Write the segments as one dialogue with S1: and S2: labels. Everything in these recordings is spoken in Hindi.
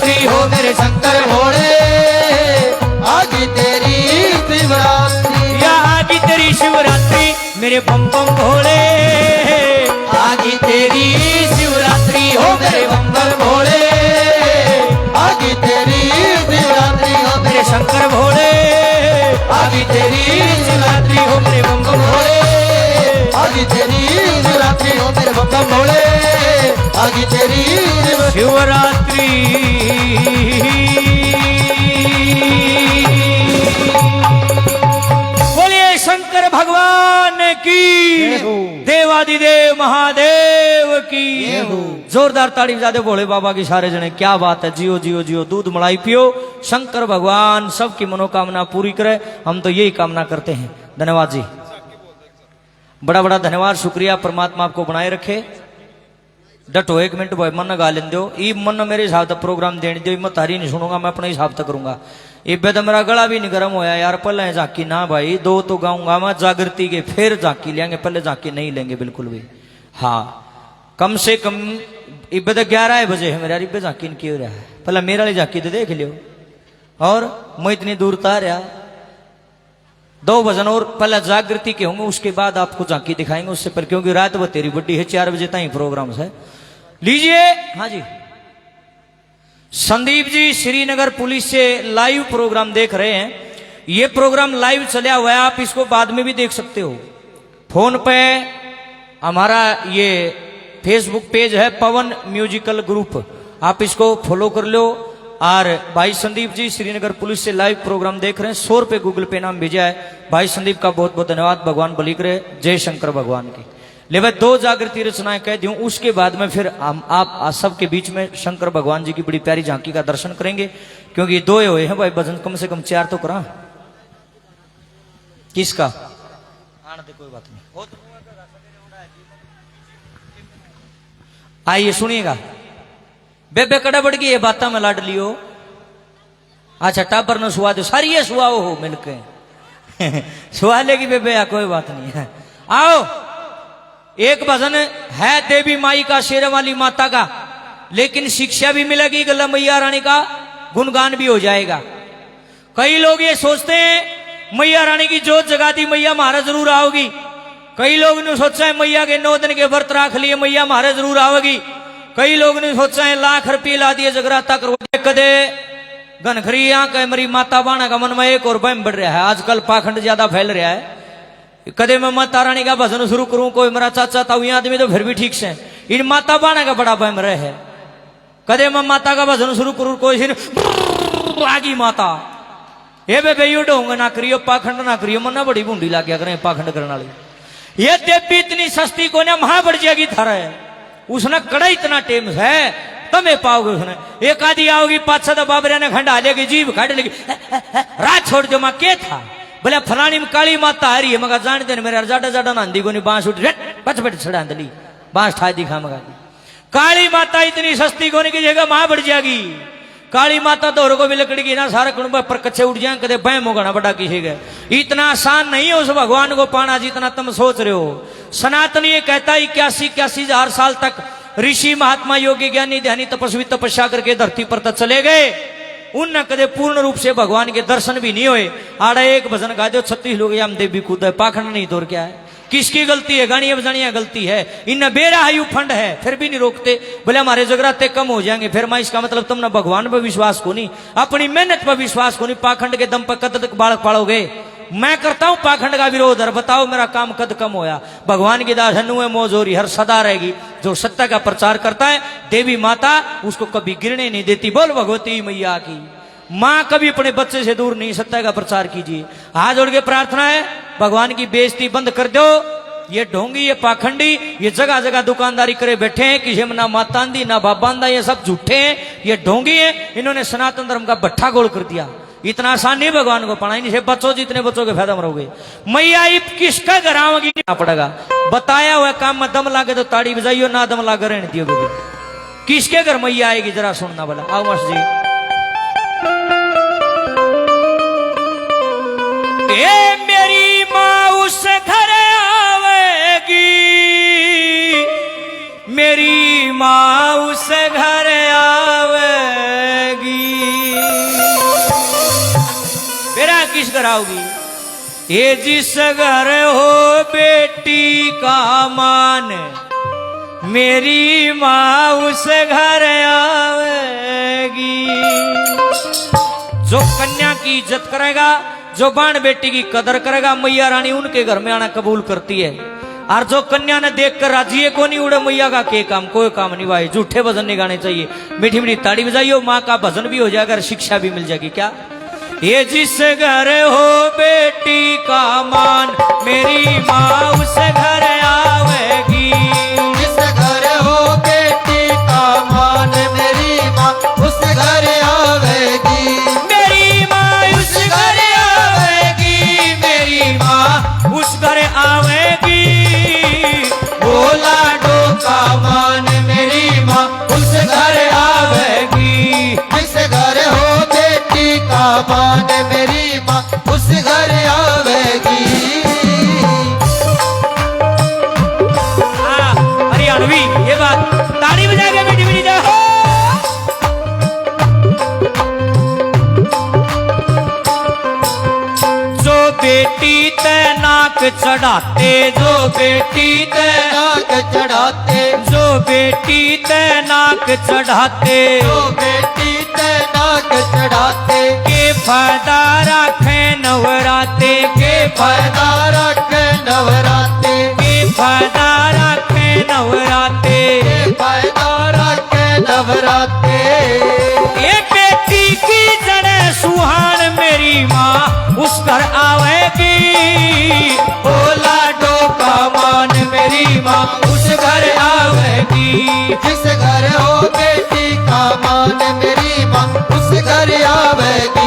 S1: शिवरात्रि हो मेरे शंकर भोले, आगी तेरी शिवरात्रि,
S2: या आगी तेरी शिवरात्रि मेरे बम बम भोले,
S1: आगी तेरी शिवरात्रि हो मेरे बम बम भोले, आगी तेरी शिवरात्रि हो
S2: मेरे शंकर भोले,
S1: आगी तेरी शिवरात्रि हो मेरे बम बम भोले, आगी तेरी शिवरात्रि हो मेरे बम बम भोले, आगी तेरी
S2: शिवरात्रि। बोलिए शंकर भगवान की, देवादिदेव महादेव की। जोरदार ताड़ी बजा दे भोले बाबा की सारे जने। क्या बात है, जियो जियो जियो, दूध मलाई पियो। शंकर भगवान सबकी मनोकामना पूरी करे, हम तो यही कामना करते हैं। धन्यवाद जी, बड़ा बड़ा धन्यवाद, शुक्रिया। परमात्मा आपको बनाए रखे। डटो एक मिनट भाई, मन गा लें दो। ई मन मेरे हिसाब से प्रोग्राम देने दो, मैं तारी नहीं सुनूंगा, मैं अपने हिसाब से करूंगा। इबे तो मेरा गला भी नहीं गर्म होया यार। पहले झांकी ना भाई, दो तो गाऊंगा मैं जागृति के, फिर झांकी लेंगे, पहले झांकी नहीं लेंगे बिल्कुल भी। हाँ, कम से कम इबे तो 11 बजे है मेरे यार, इबे झांकी क्यों रहा है। पहले मेरे वाली झांकी तो देख लियो। और मैं इतनी दूर था रहा, 2 भजन और पहले जागृति के होंगे, उसके बाद आपको झांकी दिखाएंगे उससे पर, क्योंकि रात वो तेरी बड्डी है, 4 बजे तक प्रोग्राम है। लीजिए। हाँ जी, संदीप जी श्रीनगर पुलिस से लाइव प्रोग्राम देख रहे हैं। ये प्रोग्राम लाइव चला हुआ है, आप इसको बाद में भी देख सकते हो। फोन पे हमारा ये फेसबुक पेज है पवन म्यूजिकल ग्रुप, आप इसको फॉलो कर लो। और भाई संदीप जी श्रीनगर पुलिस से लाइव प्रोग्राम देख रहे हैं, 100 रुपये गूगल पे नाम भेजा है। भाई संदीप का बहुत बहुत धन्यवाद, भगवान बली करे। जय शंकर भगवान की। ले भाई 2 जागृति रचनाएं कह दूं, उसके बाद में फिर हम आप सबके बीच में शंकर भगवान जी की बड़ी प्यारी झांकी का दर्शन करेंगे, क्योंकि 2 हुए हैं भाई भजन, कम से कम 4 तो करा। किसका आने कोई बात नहीं, आइए सुनिएगा। बेबे कड़ा बढ़ गई ये बात में लाड लियो। अच्छा टाबर न सुहा दो, सारी ये सुहाओ हो मिलके सुहा लेगी बेबे, या कोई बात नहीं है। आओ, एक भजन है देवी माई का, शेर वाली माता का, लेकिन शिक्षा भी मिलेगी, गला मैया रानी का गुणगान भी हो जाएगा। कई लोग ये सोचते हैं मैया रानी की जोत जगा दी, मैया महाराज जरूर आओगी। कई लोग ने सोचा है मैया के 9 दिन के व्रत रख लिए, मैया महाराज जरूर आओगी। कई लोग ने सोचा है लाख रुपये ला दिए जगराता करो, कदे घनखरिया कह मरी माता बाणा का मन में एक और बहम बढ़ रहा है। आजकल पाखंड ज्यादा फैल रहा है। कदे मैं माता रानी का भजन शुरू करूं, कोई मेरा चाचा था ये आदमी तो फिर भी ठीक से, इन माता बाणा का बड़ा बहम रहे है। कदे मैं माता का भजन शुरू करूं, कोई आगी माता ये बेबे यू ढोंग ना करियो, पाखंड ना करियो, मना बड़ी बूंदी ला क्या करें पाखंड करने वाली। ये देवी इतनी सस्ती को ना महा बढ़ जाएगी थारा है, उसने कड़ा इतना टेम है तमें पाओगे। उसने एक आदि आओगी, 5-7 बाबरिया ने खंडा लेगी, जीभ काट लेगी, रात छोड़ दो माँ के था बोले फलानी में काली माता आ रही है, मगर जानते नहीं मेरे जाडा जाडा नांदी को नहीं बांस उठ पच पट छड़ा दली बांस ठा दिखा मगा दी। काली माता इतनी सस्ती कोने की जगह मां बढ़ जाएगी। काली माता तो को भी लकड़ी की ना सारा कुंभ पर कच्चे उठ जाए, कदे बह मोगना बड़ा किसी का। इतना आसान नहीं है उस भगवान को पाना जितना तुम सोच रहे हो। सनातन ये कहता है 81,000 साल तक ऋषि महात्मा योगी ज्ञानी ध्यानी तपस्वी तपस्या करके धरती पर तक चले गए, उन कदे पूर्ण रूप से भगवान के दर्शन भी नहीं हुए। आड़ा एक भजन गा दो 36 लोग हम देवी कूद है, पाखंड नहीं तो क्या है, किसकी गलती है? गाड़ियां बजानिया गलती है। इन बेरायु फंड है फिर भी नहीं रोकते, बोले हमारे जगराते कम हो जाएंगे। फिर मैं इसका मतलब तुम ना भगवान पर विश्वास को नहीं, अपनी मेहनत पर विश्वास को नहीं, पाखंड के दम पर कद तक बालक पालोगे। मैं करता हूं पाखंड का विरोध, और बताओ मेरा काम कद कम होया। भगवान की दास हनु मौज हो रही हर सदा रहेगी। जो सत्य का प्रचार करता है देवी माता उसको कभी गिरने नहीं देती। बोल भगवती मैया की। माँ कभी अपने बच्चे से दूर नहीं, सत्य का प्रचार कीजिए। हाथ जोड़ के प्रार्थना है भगवान की बेइज्जती बंद कर दो। ये ढोंगी ये पाखंडी ये जगह जगह दुकानदारी करे बैठे हैं, किसी में ना मातांदी ना बाबांदा, ये सब झूठे हैं, ये ढोंगी है। इन्होंने सनातन धर्म का भट्ठा गोल कर दिया। इतना आसान नहीं भगवान को पाना, इनसे बच्चों जितने बच्चों के फायदा मरोगे। मैया किसका घरावगी पड़ेगा? बताया हुआ काम में दम लागे तो ताड़ी बजाइयो, ना दम लागे रहने दियो। किसके घर मैया आएगी जरा सुनना बोला। आओ मस जी। ए मेरी माँ उस घर आवेगी, मेरी माँ उस घर आवेगी, किस घर आओगी? ये जिस घर हो बेटी का मान, मेरी माँ उस घर आवेगी। जो कन्या की इज्जत करेगा, जो बाण बेटी की कदर करेगा, मैया रानी उनके घर में आना कबूल करती है। और जो कन्या ने देखकर राजी है को नहीं उड़े मैया का के काम, कोई काम नहीं भाई। झूठे भजन नहीं गाने चाहिए, मीठी मीठी ताड़ी बजाइयो, माँ का भजन भी हो जाएगा, शिक्षा भी मिल जाएगी। क्या ये जिस घर हो बेटी का मान, मेरी माँ उस घर आवेगी।
S1: जिस घर हो बेटी का मान, मेरी माँ उस घर आवेगी।
S2: मेरी माँ उस घर आवेगी, मेरी माँ उस घर आवेगी।
S1: बोला डोका मान, मेरी माँ उस घर आवेगी। जिस घर हो बेटी का मान, मेरी माँ उस घर आवेगी।
S2: हरियाणवी ये बात, ताड़ी बजा के मीठी मीठी जाओ। जो बेटी ते नाक चढ़ाते, जो बेटी ते
S1: नाक चढ़ाते,
S2: जो बेटी ते नाक चढ़ाते,
S1: जो बेटी ते नाक चढ़ाते,
S2: के फायदा रखे नवराते, के
S1: फायदा रखे नवराते,
S2: के फायदा रखे नवराते।
S1: फायदा रखे नवराते।
S2: ये बेटी की जड़े सुहान, मेरी माँ उस घर आवेगी।
S1: बोला डोका मान, मेरी माँ उस घर आवेगी। जिस घर हो बेटी का मान, मेरी माँ उस घर आवेगी।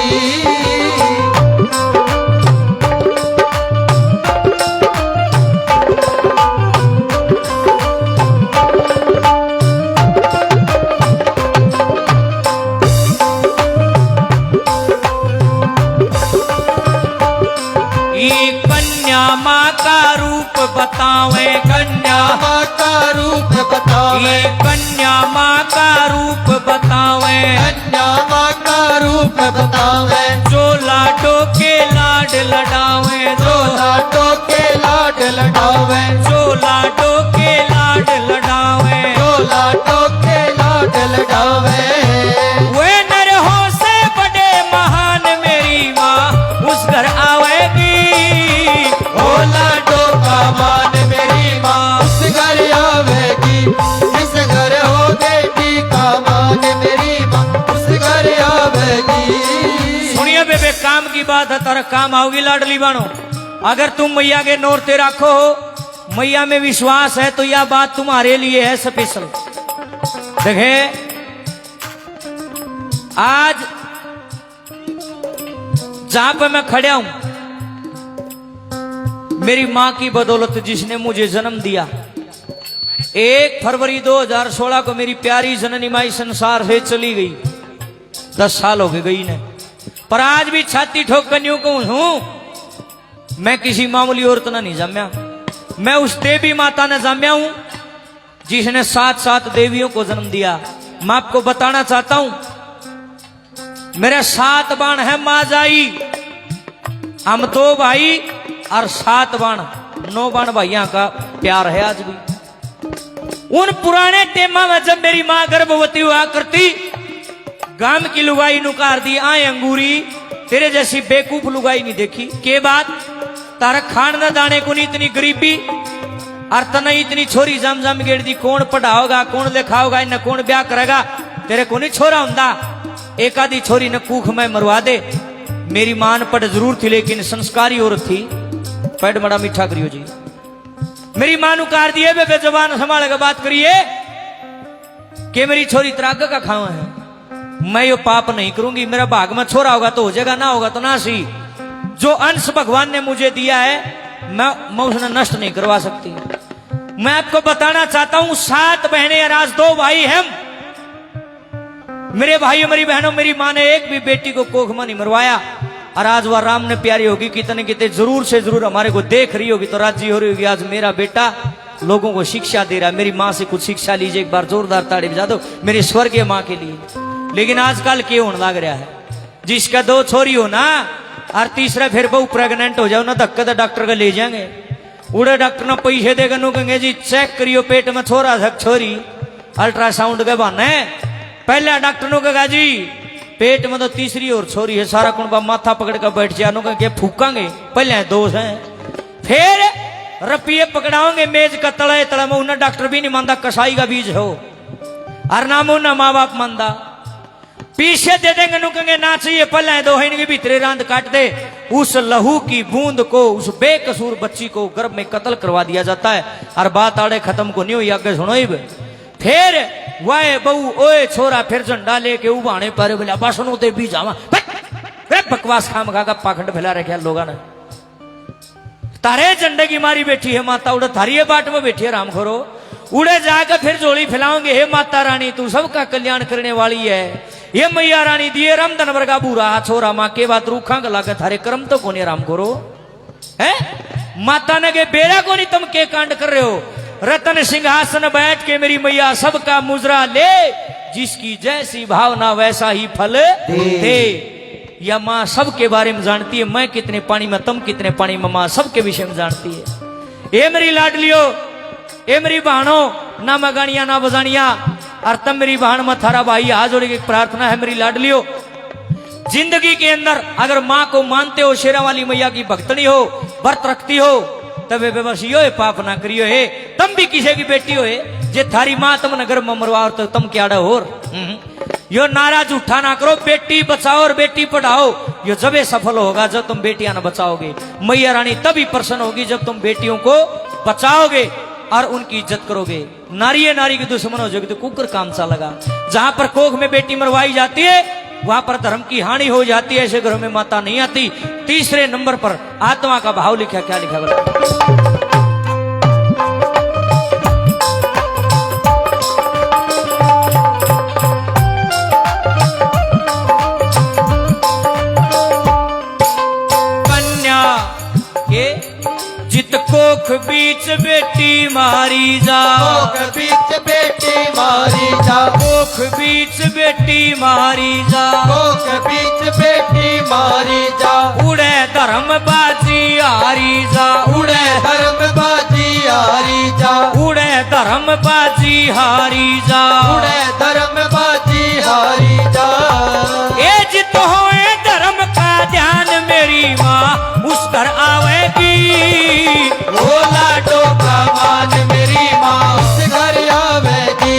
S2: ये कन्या माँ का रूप बतावे, कन्या
S1: माँ का रूप बतावे,
S2: ये कन्या माँ का रूप बतावे।
S1: कन्या माँ का रूप बतावे।
S2: जो लाडो के लाड लडावे,
S1: जो लाडो के लाड लडावे,
S2: जो लाडो के लाड लडावे।
S1: जो लाडो के लाड लडावे।
S2: वे नरहों से बड़े महान, मेरी माँ उस घर आवेगी।
S1: बोला डोका मान, मेरी माँ उस घर आवेगी। जिस घर हो बेटी का मान, मेरी माँ उस घर आवेगी।
S2: सुनिए बेबे, काम की बात है, तारा काम आओगी लाडली बानो। अगर तुम मैया के नौरते रखो हो, मैया में विश्वास है, तो यह बात तुम्हारे लिए है स्पेशल। देखे आज जहां पे मैं खड़ा हूं, मेरी मां की बदौलत, जिसने मुझे जन्म दिया। 1 फरवरी 2016 को मेरी प्यारी जननी माई संसार से चली गई। 10 साल हो गई ने, पर आज भी छाती ठोक कर यूं कहूं हूं, मैं किसी मामूली औरत ना नहीं जम्या। मैं उस देवी माता ने जम्या हूं जिसने 7 देवियों को जन्म दिया। मैं आपको बताना चाहता हूं, मेरे 7 बाण है माँ जाई। हम 2 भाई और 7 बाण, 9 बाण भाइयों का प्यार है आज भी। उन पुराने टेमा में जब मेरी माँ गर्भवती हुआ करती, गांव की लुगाई नुकार दी, आए अंगूरी तेरे जैसी बेकूफ लुगाई नहीं देखी। के बात तारा खान न दाने को नहीं, इतनी गरीबी और तना इतनी छोरी जम जम गेड़ दी। कौन पढ़ाओगा, कौन लिखाओगा, इन्हें कौन ब्याह करेगा, तेरे को नहीं छोरा हुंदा। एक आधी छोरी ने कूख में मरवा दे। मेरी मां पढ़ जरूर थी, लेकिन संस्कारी औरत थी। पेट बड़ा मीठा करियो जी। मेरी मां नु कार दिए बे जबान संभाल के बात करिए कि मेरी छोरी त्राग का खावा है। मैं यो पाप नहीं करूंगी। मेरा भाग में छोरा होगा तो हो जाएगा, ना होगा तो ना सी। जो अंश भगवान ने मुझे दिया है, मैं उसने नष्ट नहीं करवा सकती। मैं आपको बताना चाहता हूं, 7 बहनें और आज 2 भाई हैं। मेरे भाइयों, मेरी बहनों, मेरी मां ने एक भी बेटी को कोख में नहीं मरवाया। और आज वह राम ने प्यारी होगी, कितने कितने जरूर से जरूर हमारे को देख रही होगी तो राजी हो रही होगी। आज मेरा बेटा लोगों को शिक्षा दे रहा है। मेरी माँ से कुछ शिक्षा लीजिए, एक बार जोरदार ताड़ी बजा दो मेरी स्वर्गीय माँ के लिए। लेकिन आजकल क्यों होने लग रहा है, जिसका 2 छोरी हो ना, और तीसरा फिर बहु प्रेग्नेंट हो जाओ ना धक्के तो डॉक्टर को ले जाएंगे उड़े डॉक्टर ने पैसे देकर नु कहेंगे जी चेक करियो पेट में छोरा था छोरी अल्ट्रासाउंड के बहाने पहले डॉक्टर ने कहा जी पेट में तो तीसरी और छोरी है सारा कुंबा माथा पकड़ कर बैठ जानो कहेंगे फूकांगे पहले दोष है फिर रपिये पकड़ाओगे मेज का तले तले में उन्हें डॉक्टर भी नहीं मानता कसाई का बीज हो और नाम उन्हें माँ बाप मानता पीछे दे देंगे नु कहेंगे ना चाहिए पहले दो के भीतरे रांद काट दे उस लहू की बूंद को उस बेकसूर बच्ची को गर्भ में कत्ल करवा दिया जाता है और बात आड़े खत्म को नहीं हुई आगे सुनो फिर वह बहू ओए छोरा फिर झंडा लेके उबाने पर बोला बसनों ते भी जावा बकवास खाम खा का पाखंड फैला रखे लोगों ने तारे झंडे की मारी बैठी है माता उड़े थारी बाट में बैठी है राम खोरो उड़े जाकर फिर जोड़ी फैलाओगे हे माता रानी तू सबका कल्याण करने वाली है ये मैया रानी दिए रामधन वर्गा बूरा छोरा माँ के बात रूखा गला के थारे कर्म तो कोने राम करो है माता ने के बेरा को नहीं तुम के कांड कर रहे हो रतन सिंहासन बैठ के मेरी मैया सबका मुजरा ले जिसकी जैसी भावना वैसा ही फल दे या माँ सबके बारे में जानती है मैं कितने पानी में तुम कितने पानी में माँ सबके विषय में जानती है ए मेरी लाडलियो ए मेरी बहनों ना मगानिया ना बजानिया और तब मेरी बहन में थारा भाई हाथ जोड़े की प्रार्थना है मेरी लाडलियो जिंदगी के अंदर अगर माँ को मानते हो शेरा वाली मैया की भक्तनी हो व्रत रखती हो तब बस यो पाप ना करियो है तुम भी किसी की बेटी हो जे थारी माँ तुम नगर में मरवा तो तुम क्या हो यो नारा झूठा ना करो बेटी बचाओ और बेटी पढ़ाओ यो जबे सफल होगा जब तुम बेटियां न बचाओगे मैया रानी तभी प्रसन्न होगी जब तुम बेटियों को बचाओगे और उनकी इज्जत करोगे नारी है नारी के दुश्मन हो जाओगे तो कुकर काम सा लगा जहां पर कोख में बेटी मरवाई जाती है वहां पर धर्म की हानि हो जाती है ऐसे घरों में माता नहीं आती तीसरे नंबर पर आत्मा का भाव लिखा क्या लिखा बोला जित कोख बीच बेटी मारी जा
S1: कोख बीच बेटी मारी जा
S2: कोख बीच बेटी मारी जा
S1: कोख बीच बेटी मारी जा
S2: उड़े धर्म बाजी हारी जा
S1: उड़े धर्म बाजी हारी जा
S2: उड़े धर्म बाजी हारी जा
S1: उड़े धर्म बाजी हारी जा
S2: ए जित होए धर्म का ध्यान मेरी माँ उस घर आवेगी
S1: भोला टोका मान मेरी माँ उस घर आवेगी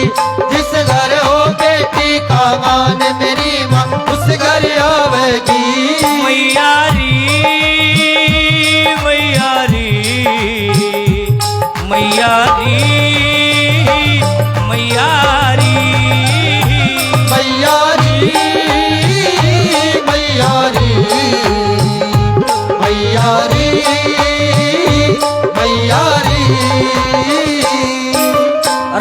S1: जिस घर हो बेटी का मान मेरी माँ उस घर आवेगी
S2: मैयारी मैयारी मैयारी मैयारी
S1: मैयारी मैयारी मैयारी मैयारी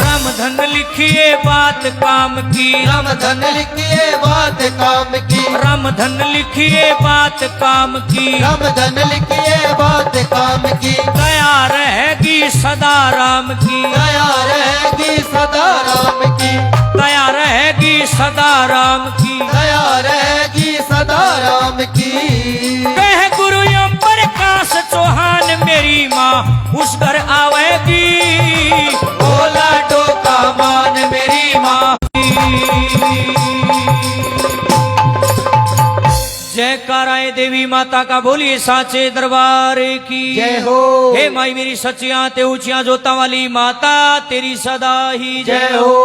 S2: रामधन लिखिए बात काम की
S1: रामधन लिखिए बात काम की
S2: रामधन लिखिए बात काम की
S1: रामधन लिखिए बात काम की
S2: दया रहेगी सदा राम की
S1: दया रहेगी सदा राम की
S2: दया रहेगी सदा राम की
S1: दया रहेगी सदा राम की
S2: कह गुरु यम प्रकाश चौहान मेरी माँ उस घर आवेगी
S1: भोला टोका मान मेरी माँ
S2: जयकाराए देवी माता का बोलिए साचे दरबार की
S1: जय हो
S2: हे माई मेरी सचिया ते ऊंचिया जोता वाली माता तेरी सदा ही
S1: जय हो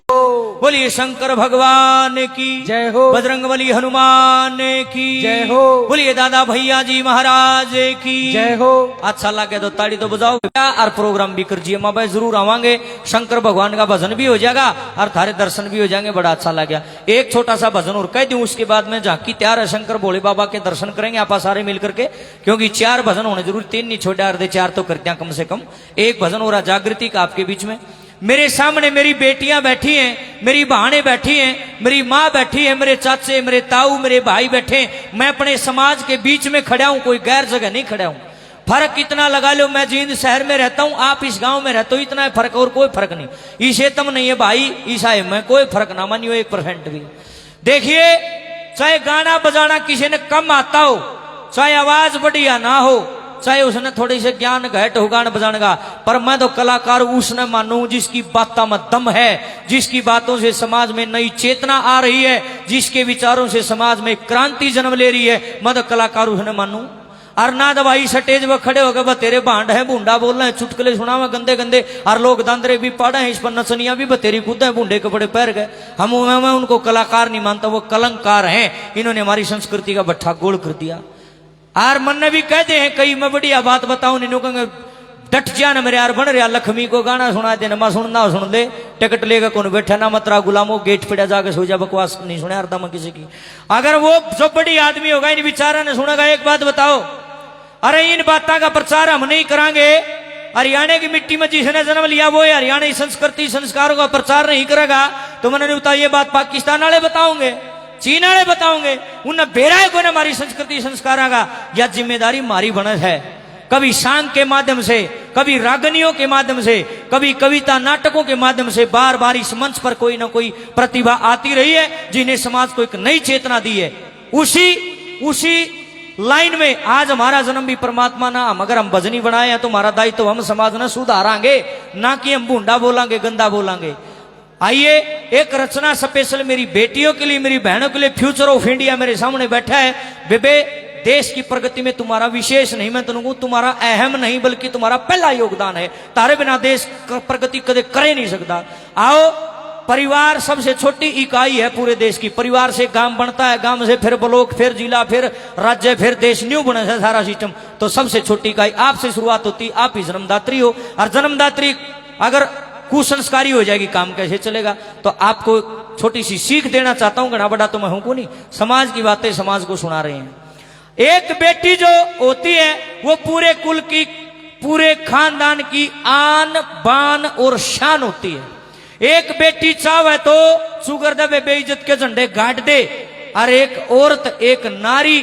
S2: बोलिए शंकर भगवान की
S1: जय हो
S2: बजरंगबली हनुमान की
S1: जय हो
S2: बोलिए दादा भैया जी महाराज की
S1: जय हो
S2: अच्छा लगे तो ताड़ी तो बजाओ और प्रोग्राम भी कर जिए मैं जरूर आवांगे शंकर भगवान का भजन भी हो जाएगा और थारे दर्शन भी हो जाएंगे बड़ा अच्छा लगा एक छोटा सा भजन और कह दूं उसके बाद में झांकी तैयार है शंकर भोले बाबा के दर्शन करेंगे आप सारे मिल करके क्योंकि 4 भजन होने जरूर 3 नहीं छोड़े आधे 4 तो करते हैं कम से कम एक भजन हो रहा जागृति का आपके बीच में मेरे सामने मेरी बेटियां बैठी हैं मेरी बहनें बैठी हैं मेरी माँ बैठी है मेरे चाचे मेरे ताऊ मेरे भाई बैठे हैं मैं अपने समाज के बीच में खड़ा हूं कोई गैर जगह नहीं खड़ा हूं फर्क कितना लगा लो मैं जींद शहर में रहता हूं आप इस गांव में रहते हो इतना है फर्क और कोई फर्क नहीं ईसे तुम नहीं है भाई ईसा है मैं कोई फर्क ना मानियो 1% भी देखिए चाहे गाना बजाना किसी ने कम आता हो चाहे आवाज बढ़िया ना हो, चाहे उसने थोड़ी से ज्ञान घट हो गान बजाने का, पर मैं तो कलाकार उसने मानू जिसकी बातों में दम है, जिसकी बातों से समाज में नई चेतना आ रही है, जिसके विचारों से समाज में क्रांति जन्म ले रही है, मैं तो कलाकार उसने मानू। और ना दवाई स्टेज पर खड़े हो गए तेरे भांड है, बूंडा बोल रहे हैं, चुटकुले सुनावे गंदे गंदे, और लोग दांदरे भी पढ़े हैं, इस पर नचनिया भी बतेरी कूदे हैं, बूंडे के बड़े पैर गए। मैं उनको कलाकार नहीं मानता, वो कलंकार हैं। इन्होंने हमारी संस्कृति का भट्ठा गोल कर दिया। और मन ने भी कहते हैं कई, मैं बढ़िया बात बताऊं, इन्हों कहेंगे डट जा न मेरे यार, बन रहा लक्ष्मी को गाना सुना दे, मैं सुनना सुन ले, टिकट लेगा कौन बैठा ना, मतरा गुलामो गेट पे जाके सो जा, बकवास नहीं सुने अर्दा में किसी की। अगर वो जो बड़ी आदमी होगा इन विचारा ने सुनेगा, एक बात बताओ, अरे इन बातों का प्रचार हम नहीं करांगे, हरियाणा की मिट्टी में जिसने जन्म लिया वो हरियाणा संस्कृति संस्कारों का प्रचार नहीं करेगा, तो मैंने बताया ये बात पाकिस्तान वाले बताओगे, चीन वाले बताओगे, उन्हें बेरा है कोई हमारी संस्कृति संस्कार का, यह जिम्मेदारी हमारी बने है। कभी सांग के माध्यम से, कभी रागनियों के माध्यम से, कभी कविता नाटकों के माध्यम से बार बार इस मंच पर कोई ना कोई प्रतिभा आती रही है, जिन्हें समाज को एक नई चेतना दी है। उसी लाइन में आज हमारा जन्म भी परमात्मा ना, हम अगर हम भजनी बनाए हैं तो हमारा दायित्व तो हम समाज में सुधारांगे, ना कि हम बूंडा बोलांगे, गंदा बोलांगे। आइए, एक रचना स्पेशल मेरी बेटियों के लिए, मेरी बहनों के लिए, फ्यूचर ऑफ इंडिया मेरे सामने बैठा है। बेबे, देश की प्रगति में तुम्हारा विशेष नहीं, मैं तुमको तुम्हारा अहम नहीं बल्कि तुम्हारा पहला योगदान है, तारे बिना देश प्रगति कदे करे नहीं सकता। आओ, परिवार सबसे छोटी इकाई है पूरे देश की, परिवार से गांव बनता है, गांव से फिर ब्लॉक, फिर जिला, फिर राज्य, फिर देश, न्यू बना है सारा सिस्टम। तो सबसे छोटी इकाई आपसे शुरुआत होती, आप ही जन्मदात्री हो, और जन्मदात्री अगर कुसंस्कारी हो जाएगी काम कैसे चलेगा। तो आपको छोटी सी सीख देना चाहता हूं, घना बड़ा तो मैं हूं को नहीं, समाज की बातें समाज को सुना रहे हैं। एक बेटी जो होती है वो पूरे कुल की, पूरे खानदान की आन बान और शान होती है। एक बेटी चाहे तो शुगर दे बेइज्जत के झंडे गाड़ दे, और एक औरत, एक नारी